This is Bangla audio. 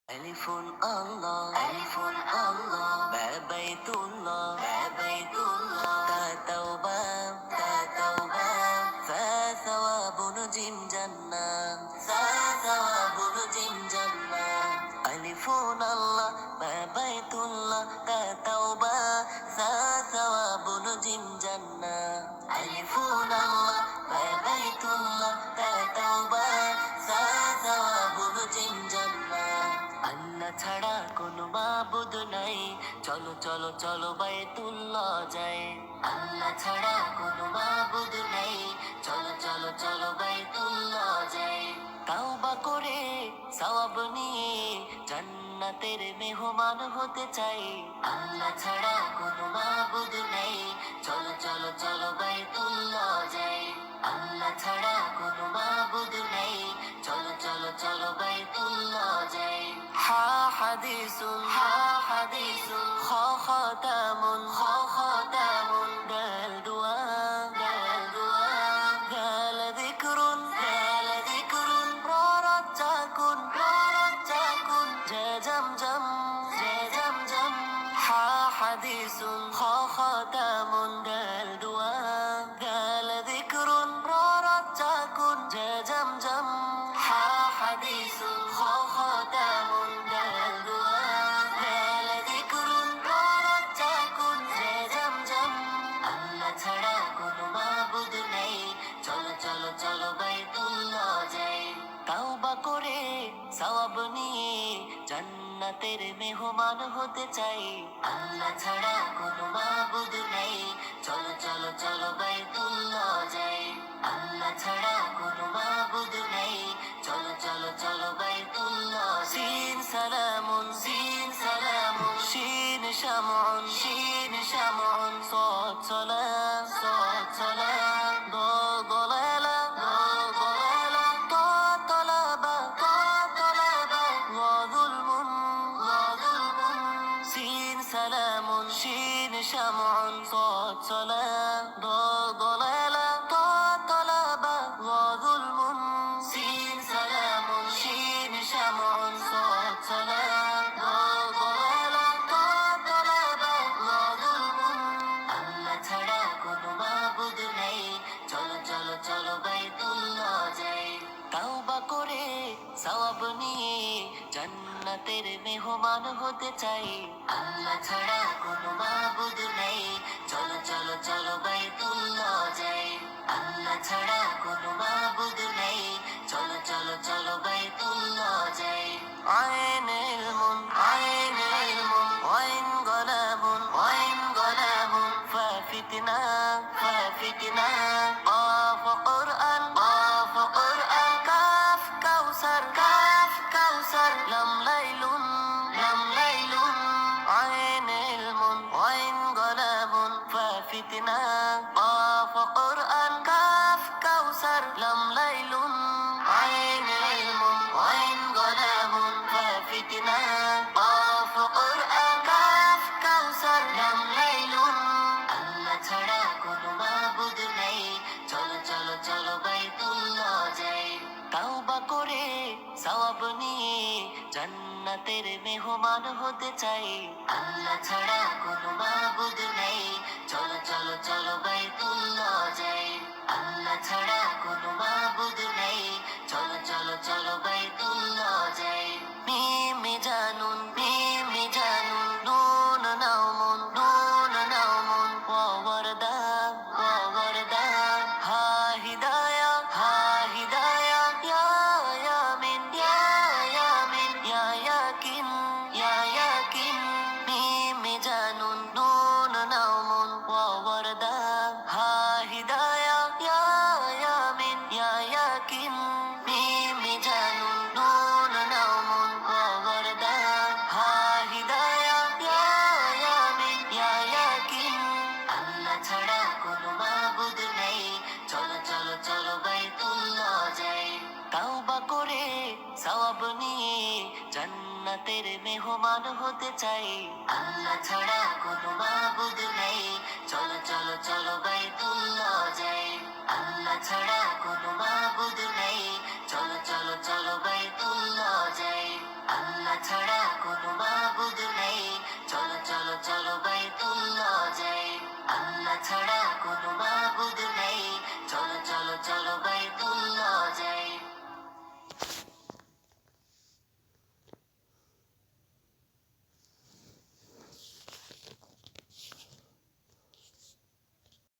ألف الله ألف الله بيت الله بيت الله تا توبة تا توبة ثواب نجم جنة ثواب نجم جنة ألف الله بيت الله تا توبة ثواب نجم جنة ألف الله بيت الله تا توبة ثواب نجم جنة আল্লাহ ছাড়া কোনো মাবুদ নাই, চলো চলো চলো বাইতুল্লাহ যাই। আল্লাহ ছাড়া কোনো মাবুদ নাই, চলো চলো চলো বাইতুল্লাহ যাই। তাওবা করে সওয়াব নিয়ে জান্নাতের মেহমান হতে চাই। আল্লাহ ছাড়া কোনো মাবুদ নাই, চলো চলো চলো বাইতুল্লাহ যাই। আল্লাহ ছাড়া কোনো মাবুদ নাই, চলো চলো চলো বাইতুল্লাহ যাই। হা হাদিসুন খ খতামুন দাল দুআ দাল যিকরুন র রাজ্জাকুন জা জামজাম হা হাদিসুন খ খতামুন দাল দুআ দাল যিকরুন র রাজ্জাকুন জা জামজাম হা হাদিসুন খ খতামুন দাল দুআ দাল যিকরুন র রাজ্জাকুন জা জামজাম আল্লাহ ছাড়া কোনো মাবুদ নেই, চলো চলো চলো বাইতুল্লাহ যাই। তাওবা করে সওয়াব নিয়ে জান্নাতের মেহমান হতে চাই। আল্লাহ ছাড়া কোনো মাবুদ নেই, চলো চলো চলো বাইতুল্লাহ যাই। আল্লাহ ছাড়া কোনো মাবুদ নেই, চলো চলো চলো বাইতুল্লাহ। সিন সালামুন শিন শামউন صاد صلاة ضاد ضلالة طا طلبة وظلم سين سلام شين شمع صاد صلاة ضاد ضلالة طا طلبة وظلم سين سلام شين شمع صاد صلاة ضاد ضلالة طا طلبة وظلم আল্লাহ ছাড়া কোনো মাবুদ নেই, চলো চলো চলো বাইতুল্লাহ যাই। তাওবা করে সওয়াব নিয়ে জান্নাতের মেহমান হতে চাই। আল্লাহ ছাড়া কোনো মাবুদ নেই, চলো চলো চলো বাইতুল্লাহ যাই। আল্লাহ ছাড়া কোনো মাবুদ নেই, চলো চলো চলো বাইতুল্লাহ যাই। আইন ইলমুন ওয়াইন গলাবুন ففتنا قاف قرآن كاف كوثر لم ليل عين علم وعين قلم ففتنا قاف قرآن كاف كوثر لم ليل عين علم وعين قلم ففتنا قاف قرآن كاف كوثر لم ليل ছাড়া কোনো মাবুদ নেই, চলো চলো চলো বাইতুল্লাহ যাই। তাওবা করে সওয়াব নিয়ে জান্নাতের মেহমান হতে চাই। আল্লাহ ছাড়া কোনো মাবুদ নেই, চলো চলো চলো বাইতুল্লাহ যাই। আল্লাহ ছাড়া কোনো মাবুদ নেই, চলো চলো চলো বাইতুল্লাহ যাই। মিমি জানুন নুন নাউমুন ووردا ها هدايا يا يامين يا ياكن ميم جانون نون نوم ووردا ها هدايا يا يامين يا ياكن ميم جانون نون نوم ووردا ها هدايا يا يامين يا ياكن আল্লাহ ছাড়া কোনো মাবুদ নেই, চলো চলো চলো বাইতুল্লাহ যাই। তাওবা করে সওয়াব নিয়ে জান্নাতের মেহমান হতে চাই। আল্লাহ ছাড়া কোনো মাবুদ নেই, চলো চলো চলো বাইতুল্লাহ যাই। আল্লাহ ছাড়া কোনো মাবুদ নেই, চলো